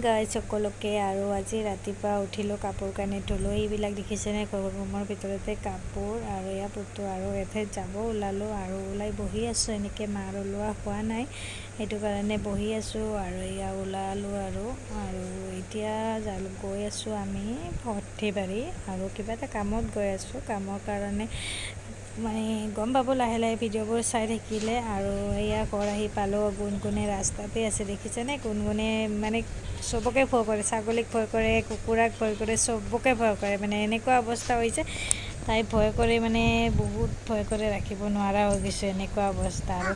guys সকলোকে আৰু আজি ৰাতিপুৱা উঠিলোঁ কাপোৰ কানি ধুলোঁ এইবিলাক দেখিছেনে ৰুমৰ ভিতৰতে কাপোৰ আৰু এয়া পুতু আৰু এঠাইত যাব ওলালোঁ আৰু ওলাই বহি আছোঁ এনেকৈ মাৰ ওলোৱা হোৱা নাই সেইটো কাৰণে বহি আছোঁ আৰু এয়া ওলালোঁ আৰু এতিয়া গৈ আছোঁ আমি সৰ্থেবাৰী আৰু কিবা এটা কামত গৈ আছোঁ কামৰ কাৰণে মানে গম পাব লাহে লাহে ভিডিঅ'বোৰ চাই থাকিলে আৰু এয়া ঘৰ আহি পালোঁ গুণগুণে ৰাস্তাতে আছে দেখিছেনে গুণগুণে মানে চবকে ভয় কৰে ছাগলীক ভয় কৰে কুকুৰাক ভয় কৰে চবকে ভয় কৰে মানে এনেকুৱা অৱস্থা হৈছে তাই ভয় কৰে মানে বহুত ভয় কৰে ৰাখিব নোৱাৰা হৈ গৈছোঁ এনেকুৱা অৱস্থা আৰু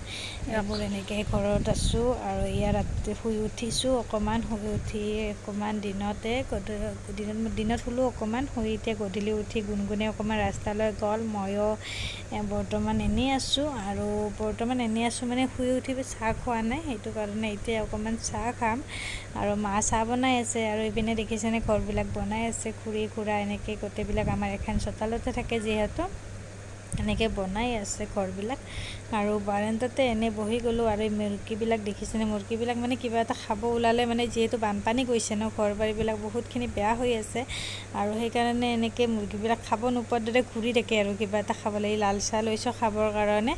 এইবোৰ এনেকৈ ঘৰত আছোঁ আৰু ইয়াত ৰাতি শুই উঠিছোঁ অকণমান শুই উঠি অকণমান দিনত শুলোঁ অকণমান শুই এতিয়া গধূলি উঠি গুণগুণে অকণমান ৰাস্তালৈ গ'ল ময়ো বৰ্তমান এনেই আছোঁ আৰু মানে শুই উঠি চাহ খোৱা নাই সেইটো কাৰণে এতিয়া অকণমান চাহ খাম আৰু মা চাহ বনাই আছে আৰু এইপিনে দেখিছেনে ঘৰবিলাক বনাই আছে খুৰা এনেকৈ গোটেইবিলাক আমাৰ এখন চোতালতে থাকে যিহেতু এনেকৈ বনাই আছে ঘৰবিলাক আৰু বাৰান্দাতে এনেই বহি গ'লোঁ আৰু এই মুৰ্গীবিলাক দেখিছেনে মুৰ্গীবিলাক মানে কিবা এটা খাব ওলালে মানে যিহেতু বানপানী গৈছে ন ঘৰ বাৰীবিলাক বহুতখিনি বেয়া হৈ আছে আৰু সেইকাৰণে এনেকৈ মুৰ্গীবিলাক খাব নোপোৱাৰ দৰে ঘূৰি থাকে আৰু কিবা এটা খাবলৈ লাল চাহ লৈছোঁ খাবৰ কাৰণে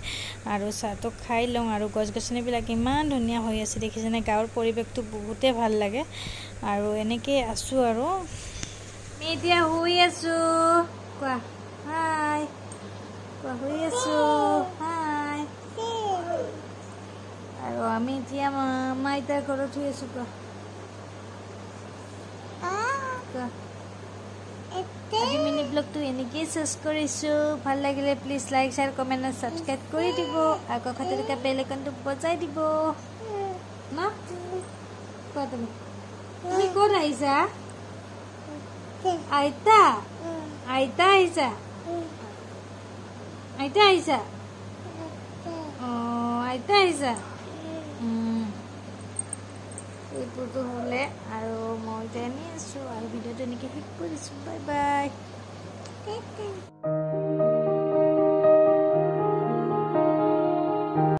আৰু চাহটো খাই লওঁ আৰু গছ গছনিবিলাক ইমান ধুনীয়া হৈ আছে দেখিছেনে গাঁৱৰ পৰিৱেশটো বহুতেই ভাল লাগে আৰু এনেকৈ আছোঁ আৰু আমি এতিয়া শুই আছোঁ কোৱা হাই কোৱা শুই আছোঁ হাই আৰু আমি এতিয়া মাইতাৰ ঘৰত শুই আছোঁ কোৱা আজি মিনি ব্লগটো এনেকেই চেছ কৰিছোঁ ভাল লাগিলে প্লিজ লাইক শ্বেয়াৰ কমেণ্ট আৰু ছাবস্ক্ৰাইব কৰি দিব আৰু কাষতে থকা বেল আইকনটো বজাই দিব ন কোৱা তুমি ক'ত আহিছা আইতা আহিছা অঁ আইতা আহিছা এইবোৰতো হ'লে আৰু মই এতিয়া এনেই আছোঁ আৰু ভিডিঅ'টো এনেকৈ শেষ কৰিছোঁ বাই বাই